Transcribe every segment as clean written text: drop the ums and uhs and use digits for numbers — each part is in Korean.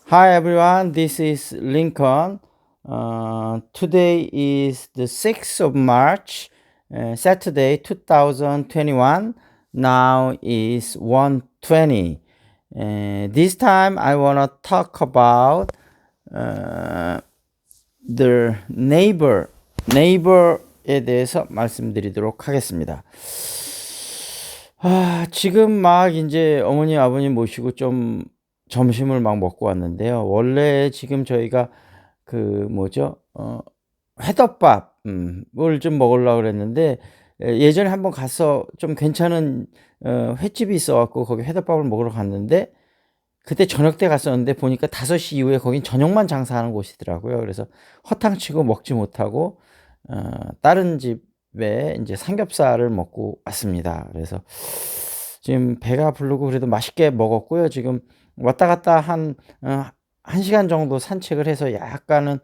Hi everyone, this is Lincoln. Today is the 6th of March, Saturday 2021. Now is 1:20. This time I want to talk about the neighbor에 대해서 말씀드리도록 하겠습니다. 지금 막 이제 어머니 아버님 모시고 좀 점심을 막 먹고 왔는데요. 원래 지금 저희가 그 뭐죠? 회덮밥 을 좀 먹으려고 그랬는데 예전에 한번 가서 좀 괜찮은 횟집이 있어 갖고 거기 회덮밥을 먹으러 갔는데 그때 저녁 때 갔었는데 보니까 5시 이후에 거긴 저녁만 장사하는 곳이더라고요. 그래서 허탕치고 먹지 못하고 다른 집에 인제 삼겹살을 먹고 왔습니다. 그래서 지금 배가 부르고 그래도 맛있게 먹었고요. 지금 왔다 갔다 한 1 시간 정도 산책을 해서 약간은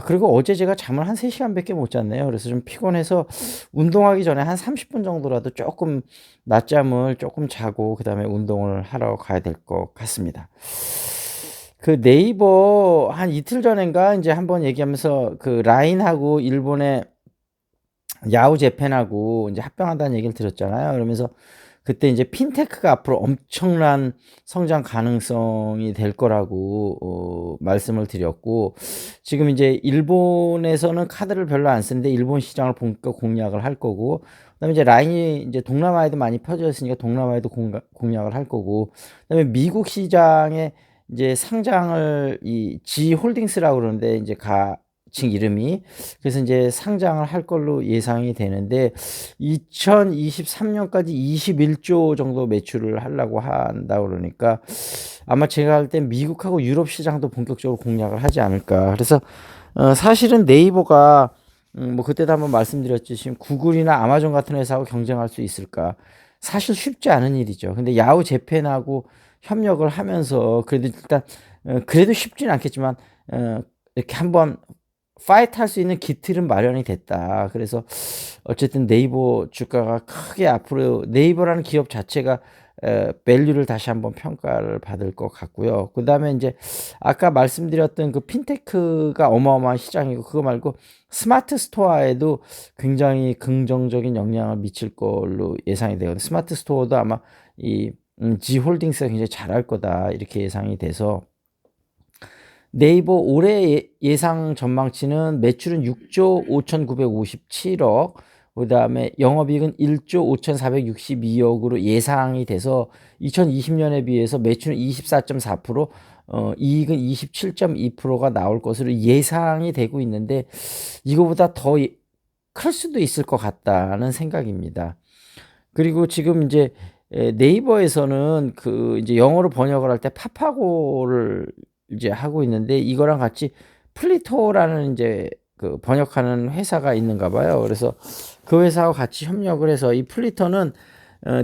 그리고 어제 제가 잠을 한 3 시간밖에 못 잤네요. 그래서 좀 피곤해서 운동하기 전에 한 30분 정도라도 쪼끔 낮잠을 쪼끔 자고 그다음에 운동을 하러 가야 될 것 같습니다. 그 네이버 한 이틀 전인가 인제 한번 얘기하면서 그 라인하고 일본의 야후 재팬하고 인제 합병한다는 얘기를 드렸잖아요. 그러면서 그때 인제 핀테크가 앞으로 엄청난 성장 가능성이 될 거라고 말씀을 드렸고 지금 인제 일본에서는 카드를 별로 안 쓰는데 일본 시장을 본격 공략을 할 거고 그다음에 이제 라인이 인제 동남아에도 많이 퍼져 있으니까 동남아에도 공략을 할 거고 그다음에 미국 시장에 인제 상장을 이 G홀딩스라고 그러는데 인제 가칭 이름이 그래서 인제 상장을 할 걸로 예상이 되는데 2023 년까지 21조 정도 매출을 하려고 한다고 그러니까 아마 제가 할 땐 미국하고 유럽 시장도 본격적으로 공략을 하지 않을까. 그래서 사실은 네이버가 뭐 그때도 한번 말씀드렸지 지금 구글이나 아마존 같은 회사하고 경쟁할 수 있을까? 사실 쉽지 않은 일이죠. 근데 야후 재팬하고 협력을 하면서 그래도 일단 그래도 쉽지는 않겠지만 이렇게 한번 파이트 할 수 있는 기틀은 마련이 됐다. 그래서 어쨌든 네이버 주가가 크게 앞으로 네이버라는 기업 자체가 밸류를 다시 한번 평가를 받을 것 같고요. 그다음에 인제 아까 말씀드렸던 그 핀테크가 어마어마한 시장이고 그거 말고 스마트 스토어에도 굉장히 긍정적인 영향을 미칠 걸로 예상이 되거든요. 스마트 스토어도 아마 이 G홀딩스가 굉장히 잘할 거다 이렇게 예상이 돼서 네이버 올해 예상 전망치는 매출은 6조 5,957억 그다음에 영업이익은 1조 5,462억으로 예상이 돼서 2020년에 비해서 매출은 24.4% 이익은 27.2%가 나올 것으로 예상이 되고 있는데 이거보다 더 클 수도 있을 것 같다는 생각입니다. 그리고 지금 인제 네이버에서는 그 인제 영어로 번역을 할 때 파파고를 이제 하고 있는데 이거랑 같이 플리토라는 인제 그 번역하는 회사가 있는가 봐요. 그래서 그 회사와 같이 협력을 해서 이 플리터는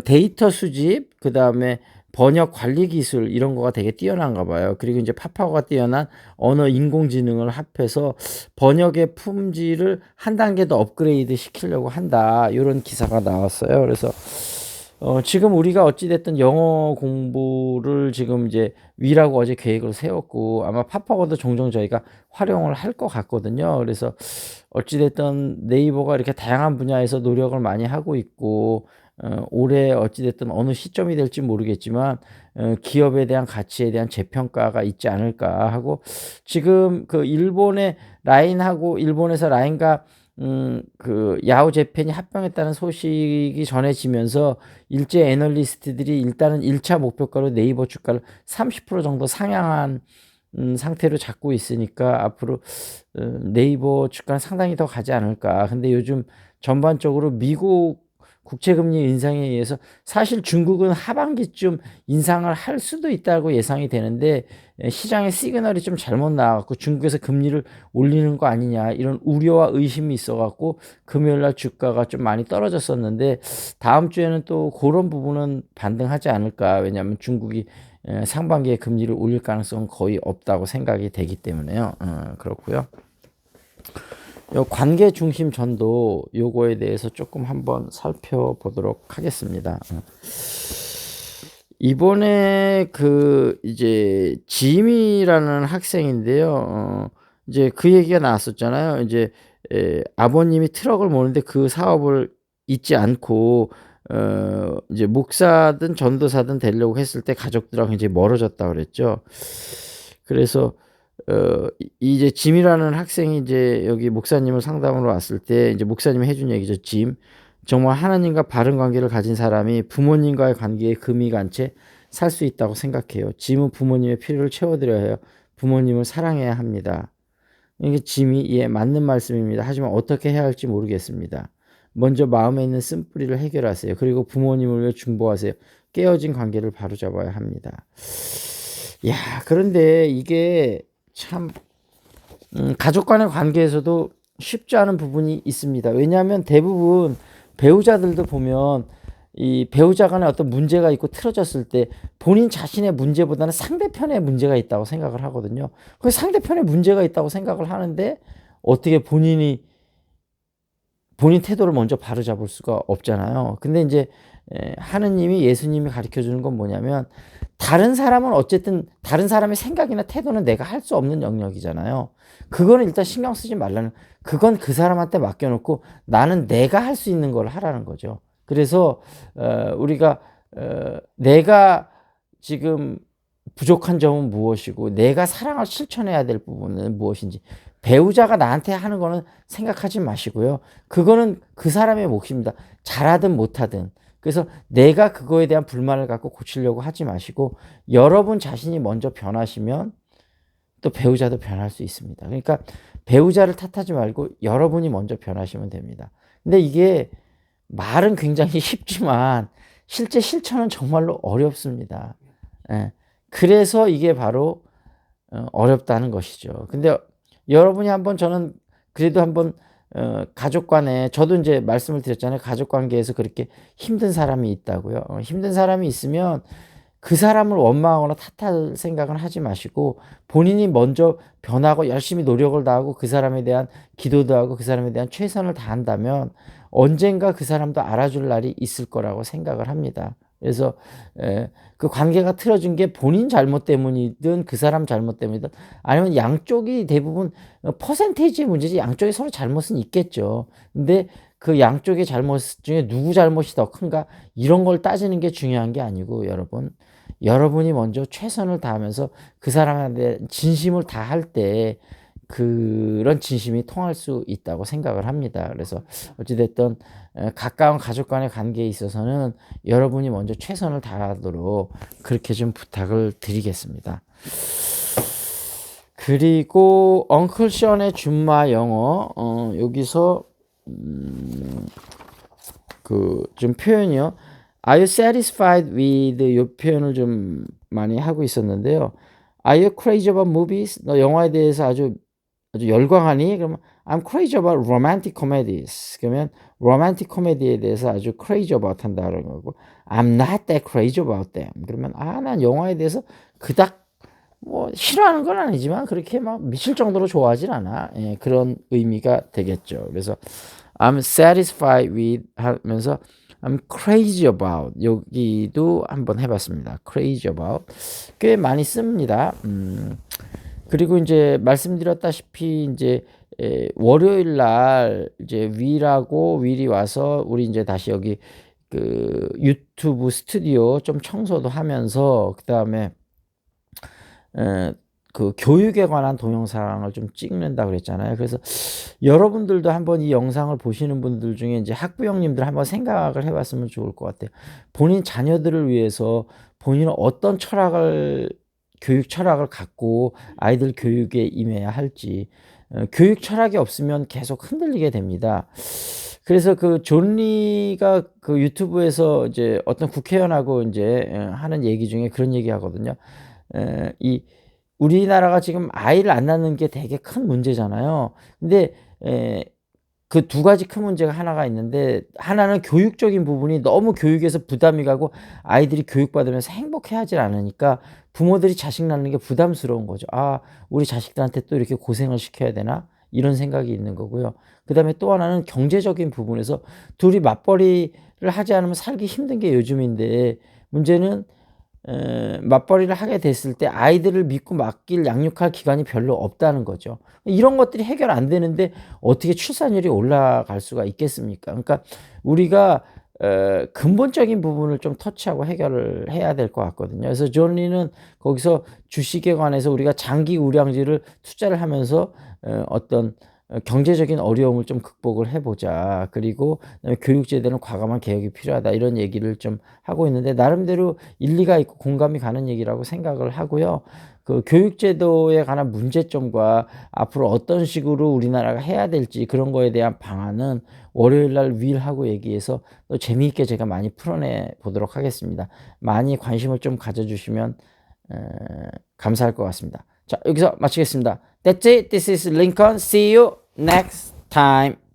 데이터 수집 그다음에 번역 관리 기술 이런 거가 되게 뛰어난가 봐요. 그리고 인제 파파고가 뛰어난 언어 인공지능을 합해서 번역의 품질을 한 단계 더 업그레이드 시키려고 한다. 요런 기사가 나왔어요. 그래서 지금 우리가 어찌 됐든 영어 공부를 지금 이제 위라고 어제 계획을 세웠고 아마 파파고도 종종 저희가 활용을 할 것 같거든요. 그래서 어찌 됐든 네이버가 이렇게 다양한 분야에서 노력을 많이 하고 있고 올해 어찌 됐든 어느 시점이 될지 모르겠지만 기업에 대한 가치에 대한 재평가가 있지 않을까 하고 지금 그 일본의 라인하고 일본에서 라인과 그 야후 재팬이 합병했다는 소식이 전해지면서 일제 애널리스트들이 일단은 1차 목표가로 네이버 주가를 30% 정도 상향한 상태로 잡고 있으니까 앞으로 네이버 주가는 상당히 더 가지 않을까. 근데 요즘 전반적으로 미국 국채 금리 인상에 의해서 사실 중국은 하반기쯤 인상을 할 수도 있다고 예상이 되는데 시장의 시그널이 좀 잘못 나와 갖고 중국에서 금리를 올리는 거 아니냐 이런 우려와 의심이 있어 갖고 금요일 날 주가가 좀 많이 떨어졌었는데 다음 주에는 또 고런 부분은 반등하지 않을까. 왜냐하면 중국이 상반기에 금리를 올릴 가능성은 거의 없다고 생각이 되기 때문에요. 그렇고요. 요 관계 중심 전도 요거에 대해서 조금 한번 살펴보도록 하겠습니다. 이번에 이제 짐이라는 학생인데요. 이제 그 얘기가 나왔었잖아요. 이제 아버님이 트럭을 모는데 그 사업을 잊지 않고 이제 목사든 전도사든 되려고 했을 때 가족들하고 이제 멀어졌다 그랬죠. 그래서 이제 짐이라는 학생이 이제 여기 목사님을 상담으로 왔을 때 이제 목사님이 해준 얘기죠. 짐. 정말 하나님과 바른 관계를 가진 사람이 부모님과의 관계에 금이 간 채 살 수 있다고 생각해요. 짐은 부모님의 필요를 채워드려야 해요. 부모님을 사랑해야 합니다. 이게 짐이 예 맞는 말씀입니다. 하지만 어떻게 해야 할지 모르겠습니다. 먼저 마음에 있는 쓴뿌리를 해결하세요. 그리고 부모님을 위해 중보하세요. 깨어진 관계를 바로잡아야 합니다. 야, 그런데 이게 참 가족 간의 관계에서도 쉽지 않은 부분이 있습니다. 왜냐하면 대부분 배우자들도 보면 이 배우자 간에 어떤 문제가 있고 틀어졌을 때 본인 자신의 문제보다는 상대편의 문제가 있다고 생각을 하거든요. 그 상대편의 문제가 있다고 생각을 하는데 어떻게 본인 태도를 먼저 바로잡을 수가 없잖아요. 근데 이제 하느님이 예수님이 가르쳐 주는 건 뭐냐면 다른 사람은 어쨌든 다른 사람의 생각이나 태도는 내가 할 수 없는 영역이잖아요. 그거는 일단 신경 쓰지 말라는 그건 그 사람한테 맡겨 놓고 나는 내가 할 수 있는 걸 하라는 거죠. 그래서 우리가 내가 지금 부족한 점은 무엇이고 내가 사랑을 실천해야 될 부분은 무엇인지 배우자가 나한테 하는 거는 생각하지 마시고요. 그거는 그 사람의 몫입니다. 잘하든 못하든. 그래서 내가 그거에 대한 불만을 갖고 고치려고 하지 마시고 여러분 자신이 먼저 변하시면 또 배우자도 변할 수 있습니다. 그러니까 배우자를 탓하지 말고 여러분이 먼저 변하시면 됩니다. 근데 이게 말은 굉장히 쉽지만 실제 실천은 정말로 어렵습니다. 예. 그래서 이게 바로 어렵다는 것이죠. 근데 여러분이 한번 저는 그래도 한번 가족 간에 저도 인제 말씀을 드렸잖아요. 가족 관계에서 그렇게 힘든 사람이 있다고요. 힘든 사람이 있으면 그 사람을 원망하거나 탓할 생각은 하지 마시고 본인이 먼저 변하고 열심히 노력을 다하고 그 사람에 대한 기도도 하고 그 사람에 대한 최선을 다한다면 언젠가 그 사람도 알아줄 날이 있을 거라고 생각을 합니다. 그래서 그 관계가 틀어진 게 본인 잘못 때문이든 그 사람 잘못 때문이든 아니면 양쪽이 대부분 퍼센테이지의 문제지 양쪽이 서로 잘못은 있겠죠. 근데 그 양쪽의 잘못 중에 누구 잘못이 더 큰가 이런 걸 따지는 게 중요한 게 아니고 여러분이 먼저 최선을 다하면서 그 사람한테 진심을 다할 때 그런 진심이 통할 수 있다고 생각을 합니다. 그래서 어찌 됐든 가까운 가족 간의 관계에 있어서는 여러분이 먼저 최선을 다하도록 그렇게 좀 부탁을 드리겠습니다. 그리고 엉클 션의 줌마 영어 여기서 좀 표현이요. Are you satisfied with 이 표현을 좀 많이 하고 있었는데요. Are you crazy about movies? 너 영화에 대해서 아주 열광하니? 그러면 I'm crazy about romantic comedies. 그러면 romantic comedy에 대해서 아주 crazy about 한다는 거고 I'm not that crazy about them. 그러면 난 영화에 대해서 그닥 뭐 싫어하는 건 아니지만 그렇게 막 미칠 정도로 좋아하진 않아. 예, 그런 의미가 되겠죠. 그래서 I'm satisfied with 하면서 I'm crazy about 여기도 한번 해봤습니다. crazy about 꽤 많이 씁니다. 그리고 이제 말씀드렸다시피 이제 월요일 날 이제 윌이 와서 우리 이제 다시 여기 그 유튜브 스튜디오 좀 청소도 하면서 그다음에 그 교육에 관한 동영상을 좀 찍는다 그랬잖아요. 그래서 여러분들도 한번 이 영상을 보시는 분들 중에 이제 학부형님들 한번 생각을 해 봤으면 좋을 것 같아요. 본인 자녀들을 위해서 본인은 어떤 교육 철학을 갖고 아이들 교육에 임해야 할지 교육 철학이 없으면 계속 흔들리게 됩니다. 그래서 그 존 리가 그 유튜브에서 이제 어떤 국회의원하고 인제 하는 얘기 중에 그런 얘기하거든요. 이 우리나라가 지금 아이를 안 낳는 게 되게 큰 문제잖아요. 근데 그 두 가지 큰 문제가 하나가 있는데 하나는 교육적인 부분이 너무 교육에서 부담이 가고 아이들이 교육받으면서 행복해하질 않으니까 부모들이 자식 낳는 게 부담스러운 거죠. '아 우리 자식들한테 또 이렇게 고생을 시켜야 되나?' 이런 생각이 있는 거고요. 그다음에 또 하나는 경제적인 부분에서 둘이 맞벌이를 하지 않으면 살기 힘든 게 요즘인데 문제는 맞벌이를 하게 됐을 때 아이들을 믿고 맡길 양육할 기관이 별로 없다는 거죠. 이런 것들이 해결 안 되는데 어떻게 출산율이 올라갈 수가 있겠습니까? 그러니까 우리가 근본적인 부분을 좀 터치하고 해결을 해야 될 것 같거든요. 그래서 존 리는 거기서 주식에 관해서 우리가 장기 우량주를 투자를 하면서 어떤 경제적인 어려움을 좀 극복을 해 보자. 그리고 그다음에 교육 제도는 과감한 개혁이 필요하다. 이런 얘기를 좀 하고 있는데 나름대로 일리가 있고 공감이 가는 얘기라고 생각을 하고요. 그 교육 제도에 관한 문제점과 앞으로 어떤 식으로 우리나라가 해야 될지 그런 거에 대한 방안은 월요일 날 윌하고 얘기해서 또 재미있게 제가 많이 풀어내 보도록 하겠습니다. 많이 관심을 좀 가져 주시면 감사할 것 같습니다. 자, 여기서 마치겠습니다. That's it. This is Lincoln. See you next time.